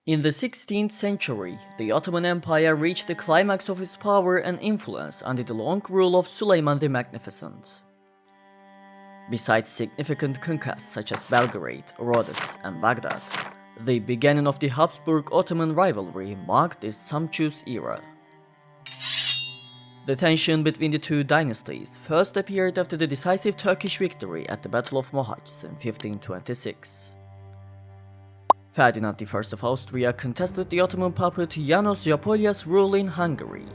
In the 16th century, the Ottoman Empire reached the climax of its power and influence under the long rule of Suleiman the Magnificent. Besides significant conquests such as Belgrade, Rhodes, and Baghdad, the beginning of the Habsburg-Ottoman rivalry marked this sumptuous era. The tension between the two dynasties first appeared after the decisive Turkish victory at the Battle of Mohacs in 1526. Ferdinand I of Austria contested the Ottoman puppet János Zápolyá's rule in Hungary.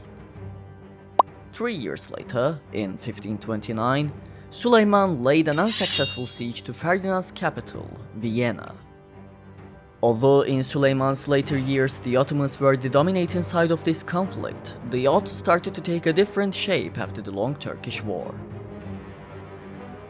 3 years later, in 1529, Suleiman laid an unsuccessful siege to Ferdinand's capital, Vienna. Although in Suleiman's later years the Ottomans were the dominating side of this conflict, the odds started to take a different shape after the long Turkish War.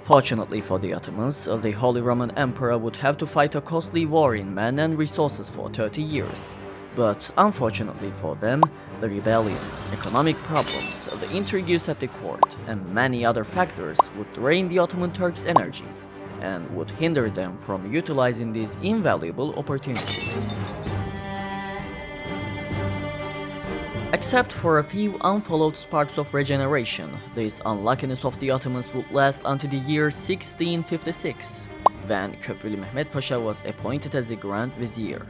Fortunately for the Ottomans, the Holy Roman Emperor would have to fight a costly war in men and resources for 30 years. But unfortunately for them, the rebellions, economic problems, the intrigues at the court, and many other factors would drain the Ottoman Turks' energy and would hinder them from utilizing these invaluable opportunities. Except for a few unfollowed sparks of regeneration, this unluckiness of the Ottomans would last until the year 1656, when Köprülü Mehmet Pasha was appointed as the Grand Vizier.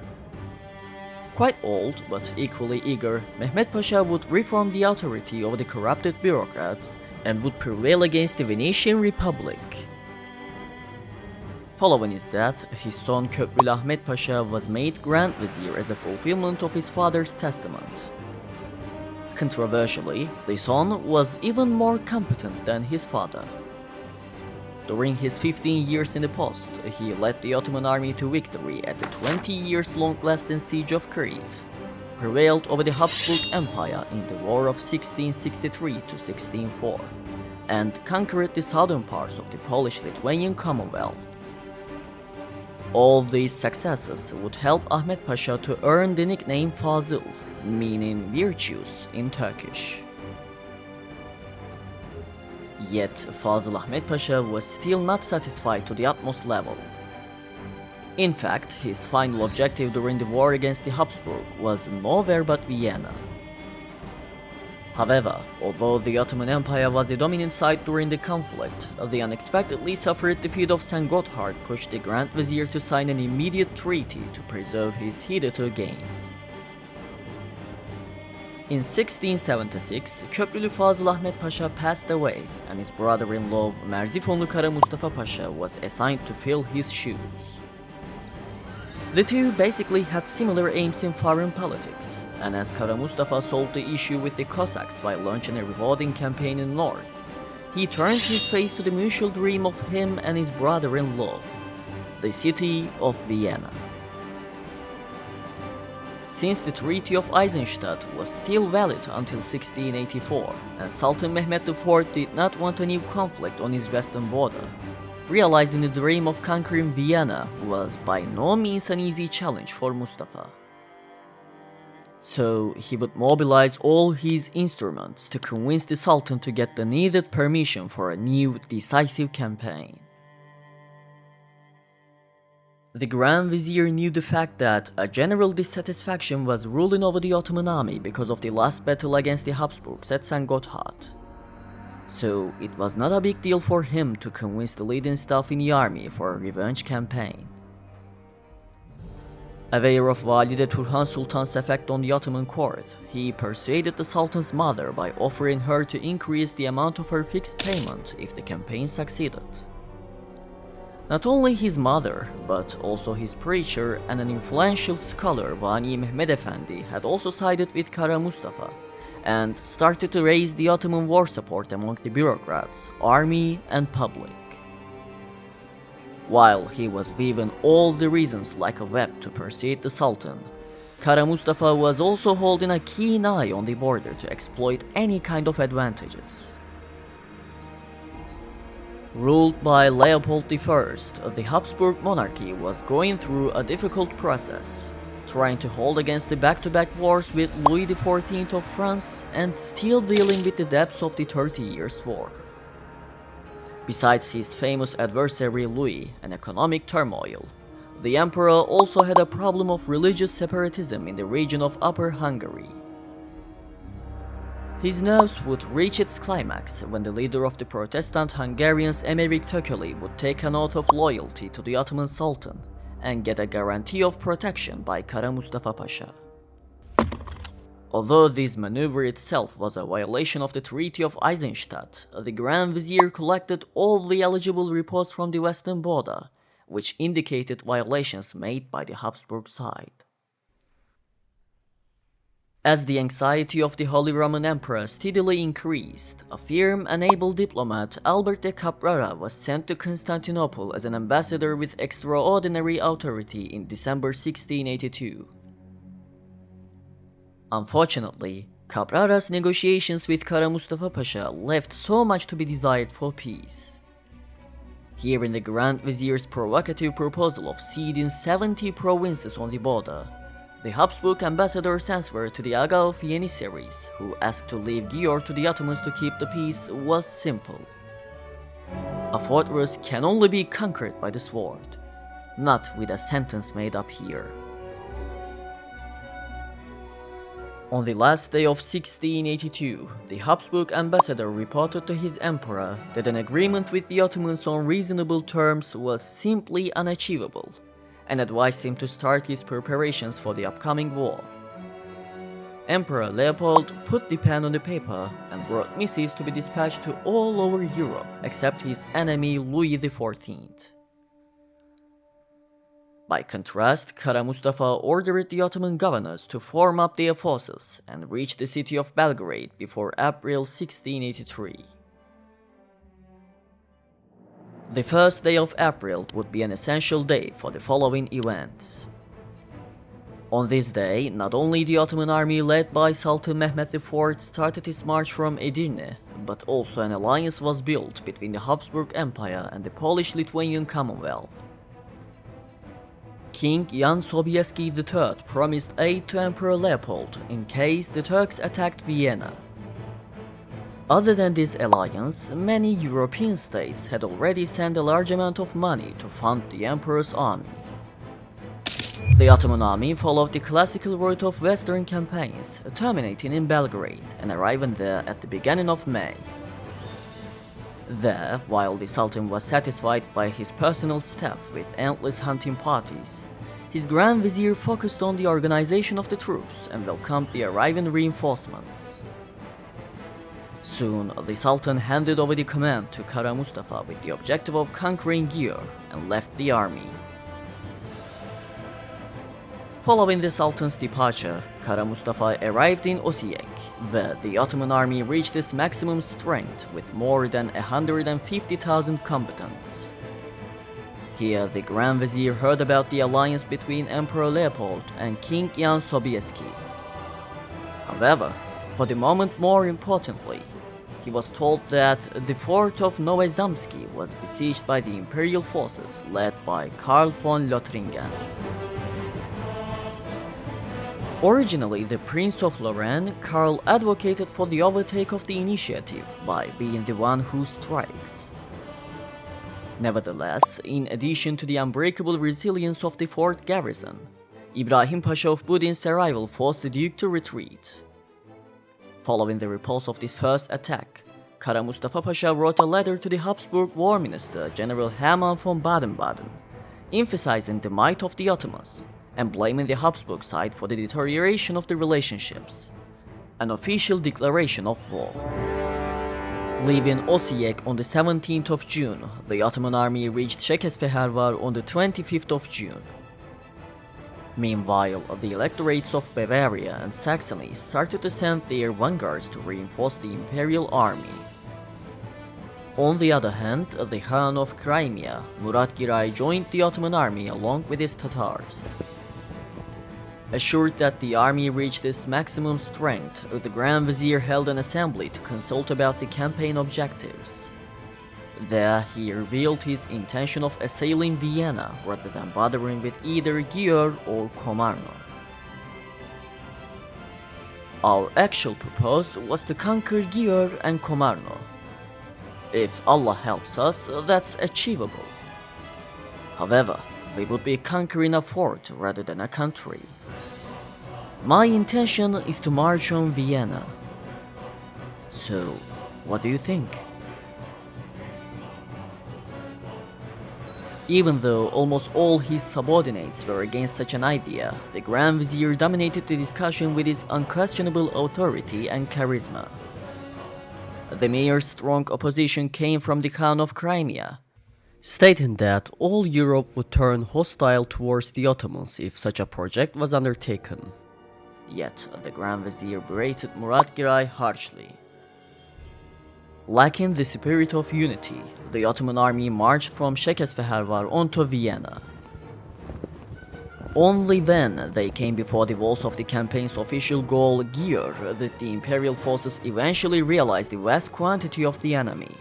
Quite old, but equally eager, Mehmet Pasha would reform the authority of the corrupted bureaucrats and would prevail against the Venetian Republic. Following his death, his son Köprülü Ahmet Pasha was made Grand Vizier as a fulfillment of his father's testament. Controversially, the son was even more competent than his father. During his 15 years in the post, he led the Ottoman army to victory at the 20 years long-lasting siege of Crete, prevailed over the Habsburg Empire in the War of 1663 to 1604, and conquered the southern parts of the Polish-Lithuanian Commonwealth. All these successes would help Ahmet Pasha to earn the nickname Fazıl, meaning virtues in Turkish. Yet Fazıl Ahmet Pasha was still not satisfied to the utmost level. In fact, his final objective during the war against the Habsburg was nowhere but Vienna. However, although the Ottoman Empire was the dominant side during the conflict, the unexpectedly suffered defeat of St. Gotthard pushed the Grand Vizier to sign an immediate treaty to preserve his hitherto gains. In 1676, Köprülü Fazıl Ahmet Pasha passed away, and his brother-in-law Merzifonlu Kara Mustafa Pasha was assigned to fill his shoes. The two basically had similar aims in foreign politics, and as Kara Mustafa solved the issue with the Cossacks by launching a revolting campaign in the north, he turned his face to the mutual dream of him and his brother-in-law, the city of Vienna. Since the Treaty of Eisenstadt was still valid until 1684, and Sultan Mehmet IV did not want a new conflict on his western border, realizing the dream of conquering Vienna was by no means an easy challenge for Mustafa. So he would mobilize all his instruments to convince the Sultan to get the needed permission for a new, decisive campaign. The Grand Vizier knew the fact that a general dissatisfaction was ruling over the Ottoman army because of the last battle against the Habsburgs at St. Gotthard. So it was not a big deal for him to convince the leading staff in the army for a revenge campaign. Aware of Valide Turhan Sultan's effect on the Ottoman court, he persuaded the Sultan's mother by offering her to increase the amount of her fixed payment if the campaign succeeded. Not only his mother, but also his preacher and an influential scholar Vani Mehmed Efendi had also sided with Kara Mustafa and started to raise the Ottoman war support among the bureaucrats, army and public. While he was weaving all the reasons like a web to persuade the Sultan, Kara Mustafa was also holding a keen eye on the border to exploit any kind of advantages. Ruled by Leopold I, the Habsburg monarchy was going through a difficult process, trying to hold against the back-to-back wars with Louis XIV of France and still dealing with the depths of the 30 Years' War. Besides his famous adversary Louis and economic turmoil, the emperor also had a problem of religious separatism in the region of Upper Hungary. His nerves would reach its climax when the leader of the Protestant Hungarians, Emeric Thököly, would take an oath of loyalty to the Ottoman Sultan and get a guarantee of protection by Kara Mustafa Pasha. Although this maneuver itself was a violation of the Treaty of Eisenstadt, the Grand Vizier collected all the eligible reports from the western border, which indicated violations made by the Habsburg side. As the anxiety of the Holy Roman Emperor steadily increased, a firm and able diplomat, Albert de Caprara, was sent to Constantinople as an ambassador with extraordinary authority in December 1682. Unfortunately, Caprara's negotiations with Kara Mustafa Pasha left so much to be desired for peace. Here in the Grand Vizier's provocative proposal of ceding 70 provinces on the border, the Habsburg ambassador's answer to the Aga of Janissaries, who asked to leave Győr to the Ottomans to keep the peace, was simple. A fortress can only be conquered by the sword, not with a sentence made up here. On the last day of 1682, the Habsburg ambassador reported to his emperor that an agreement with the Ottomans on reasonable terms was simply unachievable, and advised him to start his preparations for the upcoming war. Emperor Leopold put the pen on the paper and brought missives to be dispatched to all over Europe except his enemy Louis XIV. By contrast, Kara Mustafa ordered the Ottoman governors to form up their forces and reach the city of Belgrade before April 1683. The first day of April would be an essential day for the following events. On this day, not only the Ottoman army led by Sultan Mehmed IV started its march from Edirne, but also an alliance was built between the Habsburg Empire and the Polish-Lithuanian Commonwealth. King Jan Sobieski III promised aid to Emperor Leopold in case the Turks attacked Vienna. Other than this alliance, many European states had already sent a large amount of money to fund the emperor's army. The Ottoman army followed the classical route of western campaigns, terminating in Belgrade and arriving there at the beginning of May. There, while the Sultan was satisfied by his personal staff with endless hunting parties, his Grand Vizier focused on the organization of the troops and welcomed the arriving reinforcements. Soon, the Sultan handed over the command to Kara Mustafa with the objective of conquering Győr and left the army. Following the Sultan's departure, Kara Mustafa arrived in Osijek, where the Ottoman army reached its maximum strength with more than 150,000 combatants. Here, the Grand Vizier heard about the alliance between Emperor Leopold and King Jan Sobieski. However, for the moment more importantly, he was told that the fort of Nowe Zamski was besieged by the imperial forces led by Karl von Lothringen. Originally the Prince of Lorraine, Karl advocated for the overtake of the initiative by being the one who strikes. Nevertheless, in addition to the unbreakable resilience of the fort garrison, Ibrahim Pasha of Budin's arrival forced the Duke to retreat. Following the repulse of this first attack, Kara Mustafa Pasha wrote a letter to the Habsburg War Minister General Hermann von Baden-Baden, emphasizing the might of the Ottomans and blaming the Habsburg side for the deterioration of the relationships, an official declaration of war. Leaving Osijek on the 17th of June, the Ottoman army reached Székesfehérvár on the 25th of June. Meanwhile, the electorates of Bavaria and Saxony started to send their vanguards to reinforce the imperial army. On the other hand, the Khan of Crimea, Murat Giray, joined the Ottoman army along with his Tatars. Assured that the army reached its maximum strength, the Grand Vizier held an assembly to consult about the campaign objectives. There, he revealed his intention of assailing Vienna rather than bothering with either Győr or Komarno. Our actual purpose was to conquer Győr and Komarno. If Allah helps us, that's achievable. However, we would be conquering a fort rather than a country. My intention is to march on Vienna. So, what do you think? Even though almost all his subordinates were against such an idea, the Grand Vizier dominated the discussion with his unquestionable authority and charisma. The mayor's strong opposition came from the Khan of Crimea, stating that all Europe would turn hostile towards the Ottomans if such a project was undertaken. Yet, the Grand Vizier berated Murat Giray harshly. Lacking the spirit of unity, the Ottoman army marched from Şekersefervar onto Vienna. Only when they came before the walls of the campaign's official goal, Gier, did the imperial forces eventually realize the vast quantity of the enemy.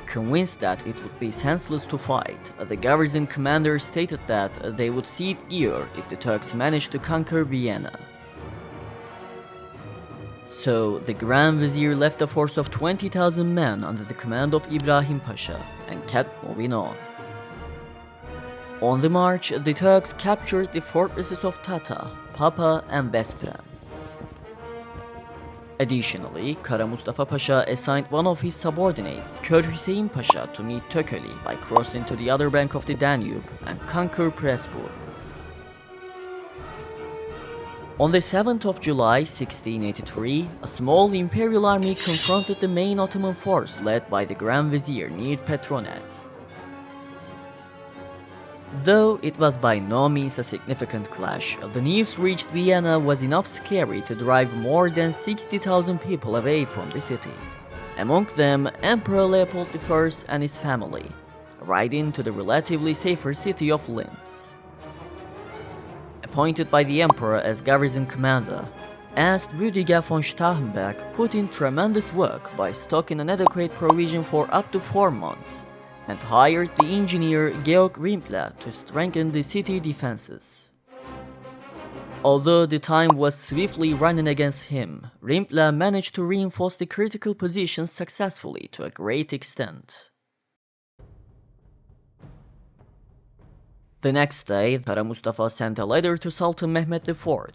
Convinced that it would be senseless to fight, the garrison commander stated that they would cede Gier if the Turks managed to conquer Vienna. So, the Grand Vizier left a force of 20,000 men under the command of Ibrahim Pasha and kept moving on. On the march, the Turks captured the fortresses of Tata, Papa and Veszprém. Additionally, Kara Mustafa Pasha assigned one of his subordinates, Kör Hüseyin Pasha, to meet Tököli by crossing to the other bank of the Danube and conquer Pressburg. On the 7th of July 1683, a small imperial army confronted the main Ottoman force led by the Grand Vizier near Petronet. Though it was by no means a significant clash, the news reached Vienna was enough scary to drive more than 60,000 people away from the city. Among them, Emperor Leopold I and his family, riding to the relatively safer city of Linz. Appointed by the emperor as garrison commander, Ernst Rüdiger von Stauffenberg put in tremendous work by stocking an adequate provision for up to 4 months, and hired the engineer Georg Rimpler to strengthen the city defenses. Although the time was swiftly running against him, Rimpler managed to reinforce the critical positions successfully to a great extent. The next day, Kara Mustafa sent a letter to Sultan Mehmed IV,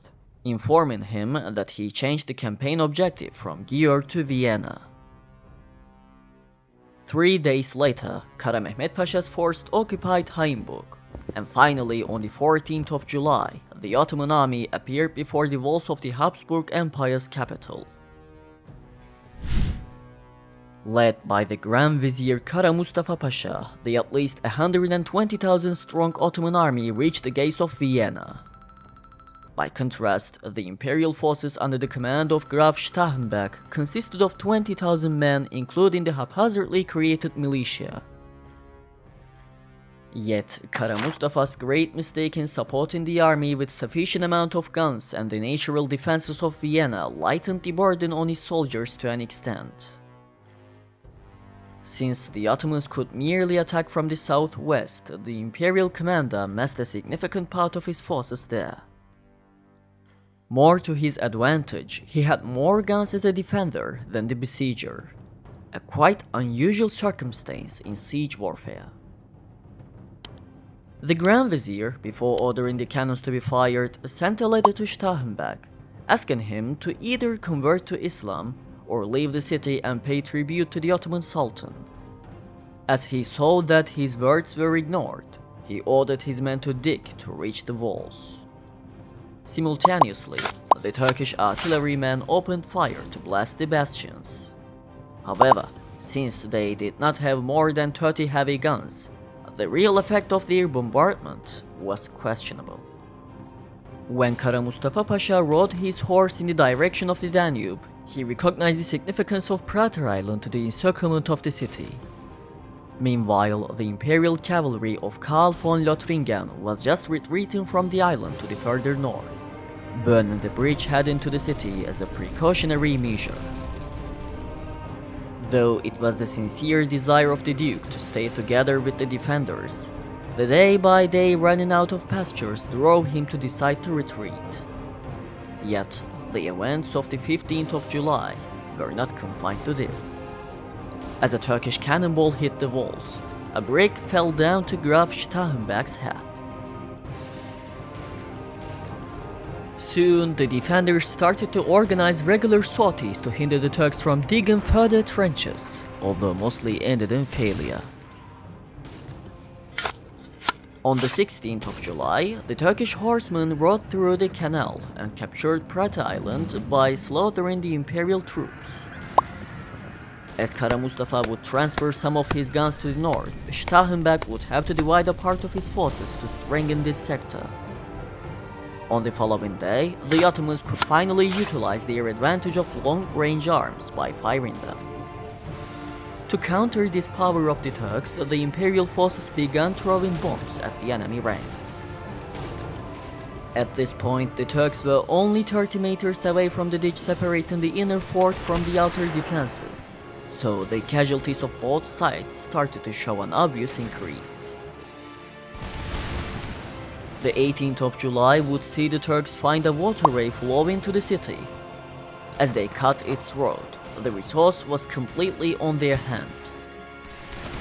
informing him that he changed the campaign objective from Gier to Vienna. 3 days later, Kara Mehmed Pasha's force occupied Haimburg, and finally on the 14th of July, the Ottoman army appeared before the walls of the Habsburg Empire's capital. Led by the Grand Vizier Kara Mustafa Pasha, the at least 120,000 strong Ottoman army reached the gates of Vienna. By contrast, the imperial forces under the command of Graf Stauffenberg consisted of 20,000 men, including the haphazardly created militia. Yet, Kara Mustafa's great mistake in supporting the army with sufficient amount of guns and the natural defenses of Vienna lightened the burden on his soldiers to an extent. Since the Ottomans could merely attack from the southwest, the imperial commander massed a significant part of his forces there. More to his advantage, he had more guns as a defender than the besieger, a quite unusual circumstance in siege warfare. The Grand Vizier, before ordering the cannons to be fired, sent a letter to Stauffenberg, asking him to either convert to Islam or leave the city and pay tribute to the Ottoman Sultan. As he saw that his words were ignored, he ordered his men to dig to reach the walls. Simultaneously, the Turkish artillerymen opened fire to blast the bastions. However, since they did not have more than 30 heavy guns, the real effect of their bombardment was questionable. When Kara Mustafa Pasha rode his horse in the direction of the Danube, he recognized the significance of Prater Island to the encirclement of the city. Meanwhile, the imperial cavalry of Karl von Lothringen was just retreating from the island to the further north, burning the bridge heading to the city as a precautionary measure. Though it was the sincere desire of the Duke to stay together with the defenders, the day-by-day running out of pastures drove him to decide to retreat. Yet, the events of the 15th of July were not confined to this. As a Turkish cannonball hit the walls, a brick fell down to Graf Stauffenberg's head. Soon, the defenders started to organize regular sorties to hinder the Turks from digging further trenches, although mostly ended in failure. On the 16th of July, the Turkish horsemen rode through the canal and captured Prata Island by slaughtering the imperial troops. As Kara Mustafa would transfer some of his guns to the north, Stauffenberg would have to divide a part of his forces to strengthen this sector. On the following day, the Ottomans could finally utilize their advantage of long-range arms by firing them. To counter this power of the Turks, the imperial forces began throwing bombs at the enemy ranks. At this point, the Turks were only 30 meters away from the ditch separating the inner fort from the outer defenses, so the casualties of both sides started to show an obvious increase. The 18th of July would see the Turks find a waterway flowing to the city. As they cut its road, the resource was completely on their hand.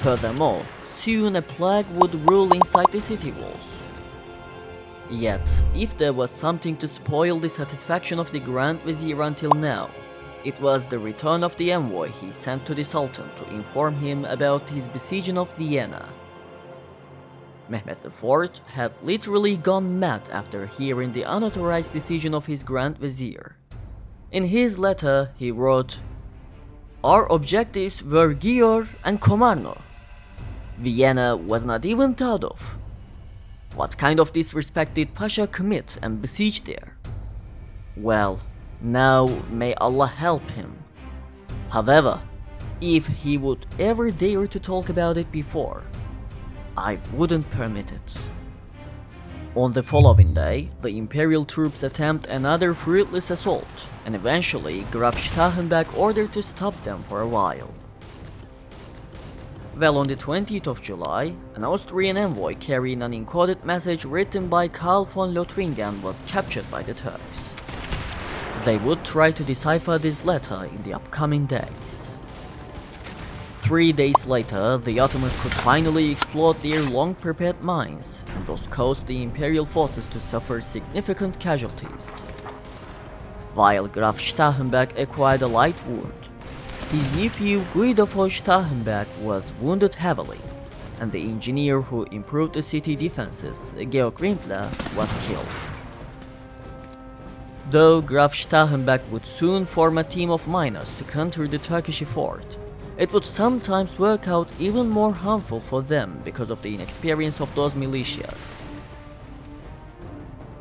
Furthermore, soon a plague would rule inside the city walls. Yet, if there was something to spoil the satisfaction of the Grand Vizier until now, it was the return of the envoy he sent to the Sultan to inform him about his besieging of Vienna. Mehmet IV had literally gone mad after hearing the unauthorized decision of his Grand Vizier. In his letter, he wrote, "Our objectives were Győr and Komarno. Vienna was not even thought of. What kind of disrespect did Pasha commit and besiege there? Well, now may Allah help him. However, if he would ever dare to talk about it before, I wouldn't permit it." On the following day, the imperial troops attempt another fruitless assault, and eventually Graf Stauffenberg ordered to stop them for a while. Well, on the 20th of July, an Austrian envoy carrying an encoded message written by Karl von Lothringen was captured by the Turks. They would try to decipher this letter in the upcoming days. 3 days later, the Ottomans could finally explode their long-prepared mines, and thus caused the imperial forces to suffer significant casualties. While Graf Stauffenberg acquired a light wound, his nephew Guido von Stauffenberg was wounded heavily, and the engineer who improved the city defenses, Georg Rimpler, was killed. Though Graf Stauffenberg would soon form a team of miners to counter the Turkish effort, it would sometimes work out even more harmful for them because of the inexperience of those militias.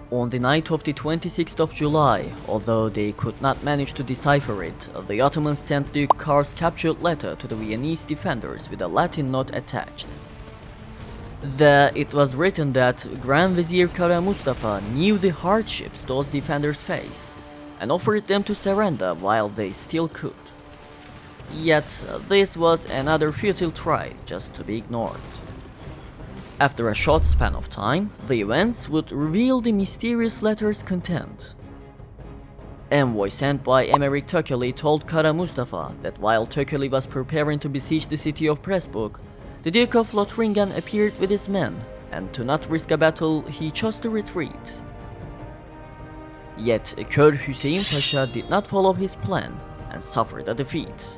On the night of the 26th of July, although they could not manage to decipher it, the Ottomans sent Duke Karl's captured letter to the Viennese defenders with a Latin note attached. There it was written that Grand Vizier Kara Mustafa knew the hardships those defenders faced, and offered them to surrender while they still could. Yet, this was another futile try just to be ignored. After a short span of time, the events would reveal the mysterious letter's content. Envoy sent by Emeric Tököly told Kara Mustafa that while Tököly was preparing to besiege the city of Pressburg, the Duke of Lothringen appeared with his men, and to not risk a battle, he chose to retreat. Yet, Kör Hüseyin Pasha did not follow his plan and suffered a defeat.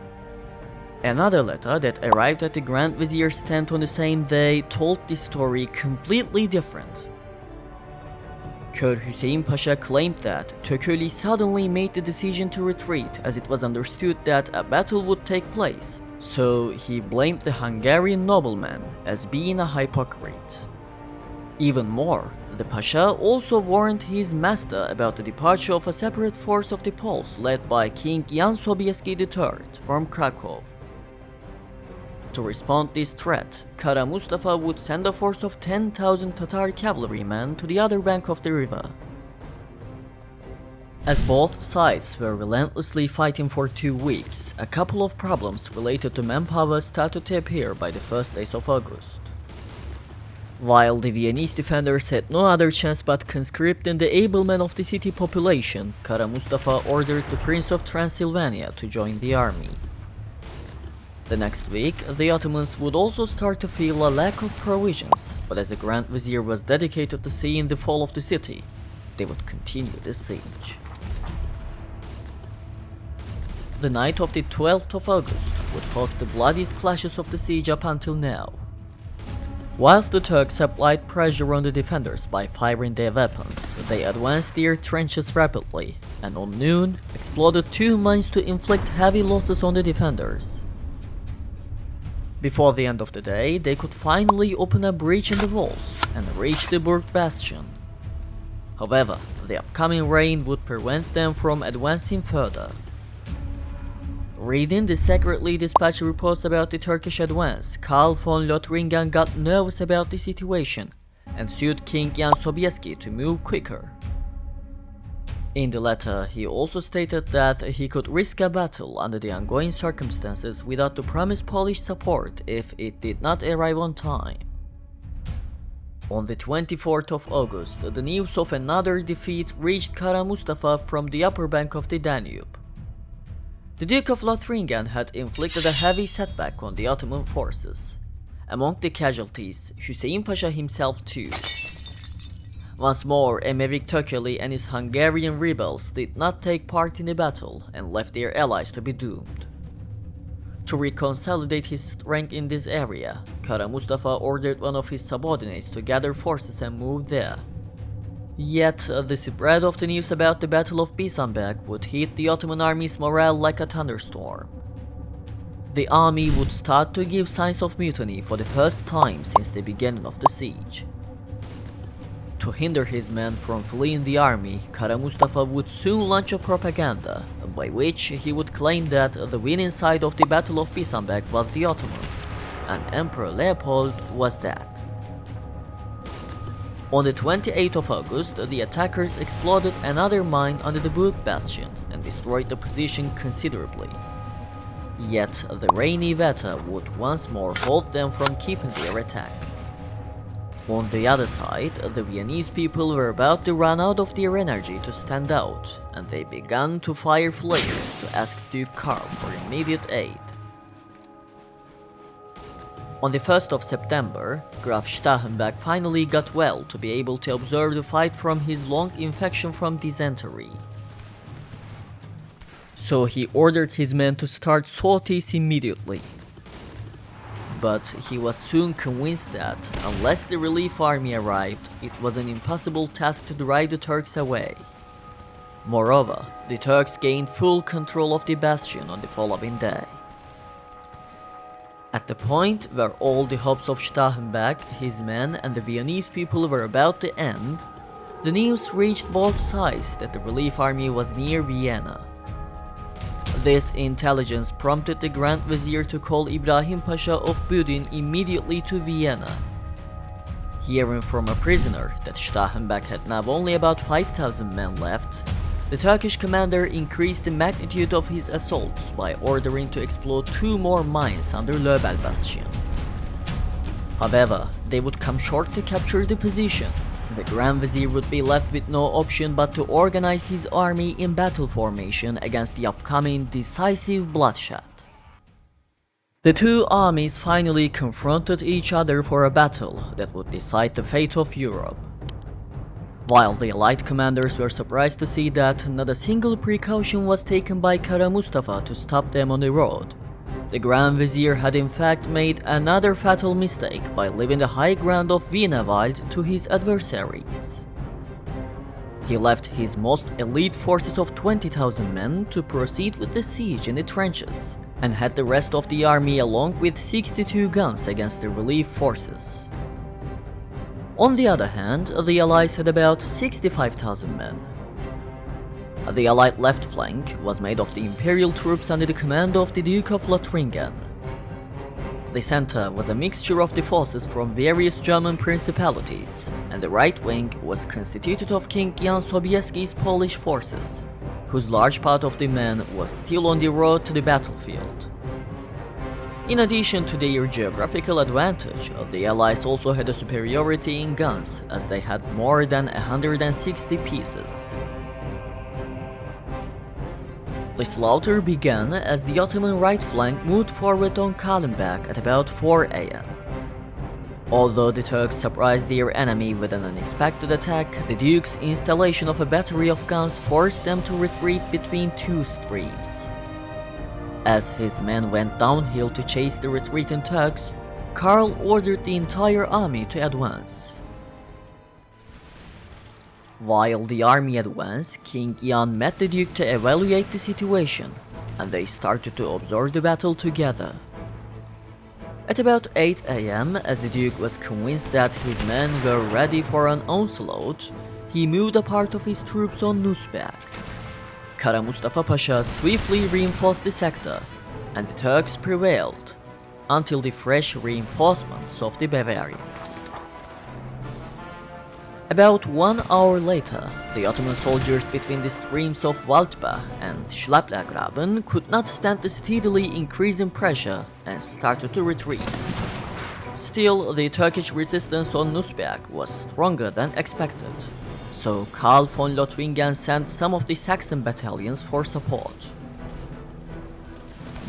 Another letter that arrived at the Grand Vizier's tent on the same day told the story completely different. Kör Hüseyin Pasha claimed that Tököly suddenly made the decision to retreat as it was understood that a battle would take place, so he blamed the Hungarian nobleman as being a hypocrite. Even more, the Pasha also warned his master about the departure of a separate force of the Poles led by King Jan Sobieski III from Krakow. To respond to this threat, Kara Mustafa would send a force of 10,000 Tatar cavalrymen to the other bank of the river. As both sides were relentlessly fighting for 2 weeks, a couple of problems related to manpower started to appear by the first days of August. While the Viennese defenders had no other chance but conscripting the able men of the city population, Kara Mustafa ordered the Prince of Transylvania to join the army. The next week, the Ottomans would also start to feel a lack of provisions, but as the Grand Vizier was dedicated to seeing the fall of the city, they would continue the siege. The night of the 12th of August would host the bloodiest clashes of the siege up until now. Whilst the Turks applied pressure on the defenders by firing their weapons, they advanced their trenches rapidly, and on noon, exploded 2 mines to inflict heavy losses on the defenders. Before the end of the day, they could finally open a breach in the walls and reach the Burg bastion. However, the upcoming rain would prevent them from advancing further. Reading the secretly dispatched reports about the Turkish advance, Karl von Lothringen got nervous about the situation and sued King Jan Sobieski to move quicker. In the letter, he also stated that he could risk a battle under the ongoing circumstances without the promised Polish support if it did not arrive on time. On the 24th of August, the news of another defeat reached Kara Mustafa from the upper bank of the Danube. The Duke of Lothringen had inflicted a heavy setback on the Ottoman forces. Among the casualties, Hüseyin Pasha himself too. Once more, Emevik Tökeli and his Hungarian rebels did not take part in the battle and left their allies to be doomed. To reconsolidate his strength in this area, Kara Mustafa ordered one of his subordinates to gather forces and move there. Yet, the spread of the news about the Battle of Bisamberg would hit the Ottoman army's morale like a thunderstorm. The army would start to give signs of mutiny for the first time since the beginning of the siege. To hinder his men from fleeing the army, Kara Mustafa would soon launch a propaganda, by which he would claim that the winning side of the Battle of Bisamberg was the Ottomans, and Emperor Leopold was dead. On the 28th of August, the attackers exploded another mine under the Burg bastion and destroyed the position considerably. Yet, the rainy weather would once more hold them from keeping their attack. On the other side, the Viennese people were about to run out of their energy to stand out, and they began to fire flares to ask Duke Karl for immediate aid. On the 1st of September, Graf Stauffenberg finally got well to be able to observe the fight from his long infection from dysentery. So he ordered his men to start sorties immediately. But he was soon convinced that, unless the relief army arrived, it was an impossible task to drive the Turks away. Moreover, the Turks gained full control of the bastion on the following day. At the point where all the hopes of Stauffenberg, his men and the Viennese people were about to end, the news reached both sides that the relief army was near Vienna. This intelligence prompted the Grand Vizier to call Ibrahim Pasha of Budin immediately to Vienna. Hearing from a prisoner that Stauffenberg had now only about 5,000 men left, the Turkish commander increased the magnitude of his assaults by ordering to explode 2 more mines under Löbel bastion. However, they would come short to capture the position. The Grand Vizier would be left with no option but to organize his army in battle formation against the upcoming decisive bloodshed. The two armies finally confronted each other for a battle that would decide the fate of Europe. While the Allied commanders were surprised to see that not a single precaution was taken by Kara Mustafa to stop them on the road, the Grand Vizier had in fact made another fatal mistake by leaving the high ground of Vienna to his adversaries. He left his most elite forces of 20,000 men to proceed with the siege in the trenches, and had the rest of the army along with 62 guns against the relief forces. On the other hand, the Allies had about 65,000 men. The Allied left flank was made of the Imperial troops under the command of the Duke of Lothringen. The center was a mixture of the forces from various German principalities, and the right wing was constituted of King Jan Sobieski's Polish forces, whose large part of the men was still on the road to the battlefield. In addition to their geographical advantage, the Allies also had a superiority in guns, as they had more than 160 pieces. The slaughter began as the Ottoman right flank moved forward on Kalmbek at about 4 am. Although the Turks surprised their enemy with an unexpected attack, the Duke's installation of a battery of guns forced them to retreat between two streams. As his men went downhill to chase the retreating Turks, Karl ordered the entire army to advance. While the army advanced, King Jan met the Duke to evaluate the situation, and they started to observe the battle together. At about 8 am, as the Duke was convinced that his men were ready for an onslaught, he moved a part of his troops on Nusberg. Kara Mustafa Pasha swiftly reinforced the sector, and the Turks prevailed, until the fresh reinforcements of the Bavarians. About 1 hour later, the Ottoman soldiers between the streams of Waldbach and Schlaplergraben could not stand the steadily increasing pressure and started to retreat. Still, the Turkish resistance on Nusberg was stronger than expected, so Karl von Lothringen sent some of the Saxon battalions for support.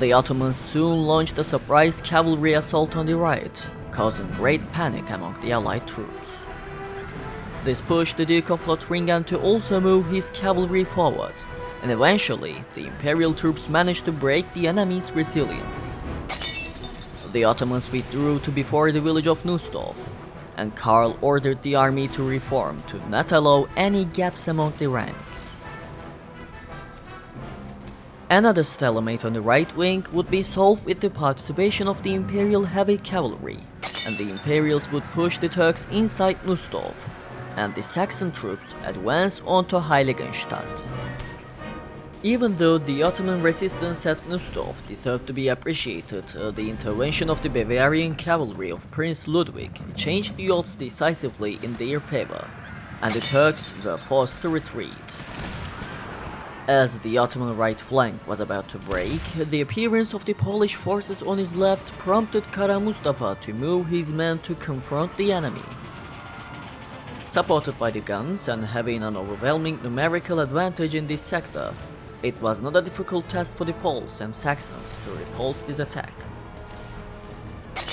The Ottomans soon launched a surprise cavalry assault on the right, causing great panic among the Allied troops. This pushed the Duke of Lothringen to also move his cavalry forward, and eventually the Imperial troops managed to break the enemy's resilience. The Ottomans withdrew to before the village of Nustov, and Karl ordered the army to reform to not allow any gaps among the ranks. Another stalemate on the right wing would be solved with the participation of the Imperial heavy cavalry, and the Imperials would push the Turks inside Nustov, and the Saxon troops advanced onto Heiligenstadt. Even though the Ottoman resistance at Nustov deserved to be appreciated, the intervention of the Bavarian cavalry of Prince Ludwig changed the odds decisively in their favor, and the Turks were forced to retreat. As the Ottoman right flank was about to break, the appearance of the Polish forces on his left prompted Kara Mustafa to move his men to confront the enemy. Supported by the guns and having an overwhelming numerical advantage in this sector, it was not a difficult task for the Poles and Saxons to repulse this attack.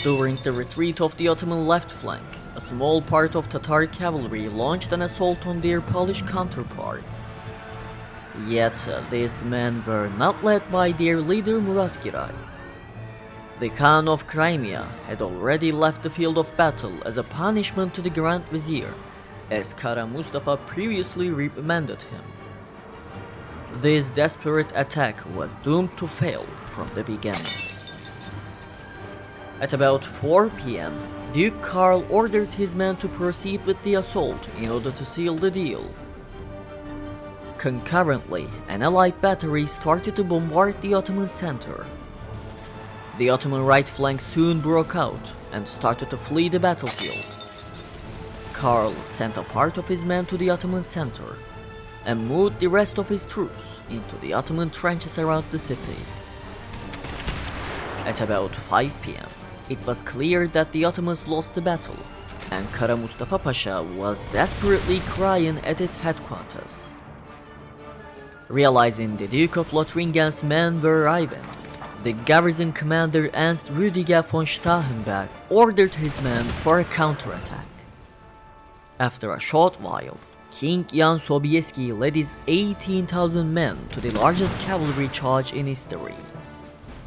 During the retreat of the Ottoman left flank, a small part of Tatar cavalry launched an assault on their Polish counterparts. Yet these men were not led by their leader Murat Giray. The Khan of Crimea had already left the field of battle as a punishment to the Grand Vizier, as Kara Mustafa previously reprimanded him. This desperate attack was doomed to fail from the beginning. At about 4 p.m., Duke Karl ordered his men to proceed with the assault in order to seal the deal. Concurrently, an Allied battery started to bombard the Ottoman center. The Ottoman right flank soon broke out and started to flee the battlefield. Karl sent a part of his men to the Ottoman center and moved the rest of his troops into the Ottoman trenches around the city. At about 5 p.m., it was clear that the Ottomans lost the battle, and Kara Mustafa Pasha was desperately crying at his headquarters. Realizing the Duke of Lothringen's men were arriving, the garrison commander Ernst Rüdiger von Stauffenberg ordered his men for a counterattack. After a short while, King Jan Sobieski led his 18,000 men to the largest cavalry charge in history.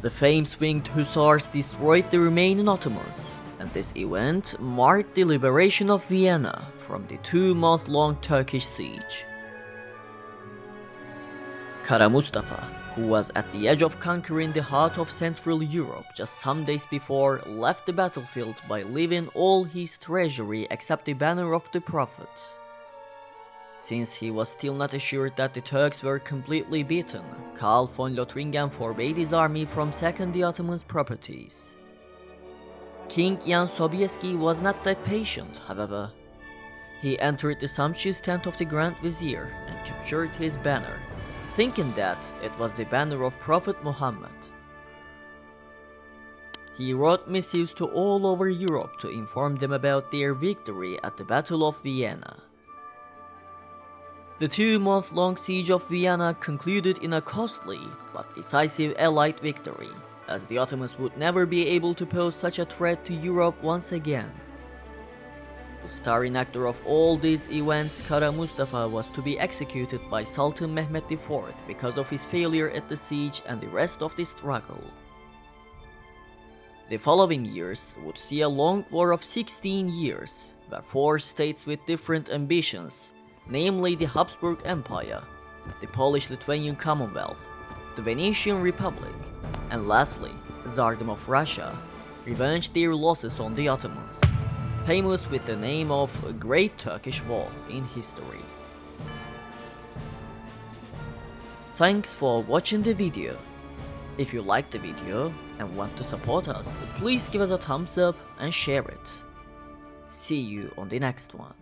The famed winged hussars destroyed the remaining Ottomans, and this event marked the liberation of Vienna from the 2-month-long Turkish siege. Kara Mustafa, who was at the edge of conquering the heart of Central Europe just some days before, left the battlefield by leaving all his treasury except the banner of the Prophet. Since he was still not assured that the Turks were completely beaten, Karl von Lothringen forbade his army from sacking the Ottomans' properties. King Jan Sobieski was not that patient, however. He entered the sumptuous tent of the Grand Vizier and captured his banner, thinking that it was the banner of Prophet Muhammad. He wrote missives to all over Europe to inform them about their victory at the Battle of Vienna. The 2-month-long siege of Vienna concluded in a costly but decisive Allied victory, as the Ottomans would never be able to pose such a threat to Europe once again. The starring actor of all these events, Kara Mustafa, was to be executed by Sultan Mehmed IV because of his failure at the siege and the rest of the struggle. The following years would see a long war of 16 years, where 4 states with different ambitions, namely the Habsburg Empire, the Polish-Lithuanian Commonwealth, the Venetian Republic, and lastly, Tsardom of Russia, revenged their losses on the Ottomans, famous with the name of Great Turkish War in history. Thanks for watching the video. If you liked the video and want to support us, please give us a thumbs up and share it. See you on the next one.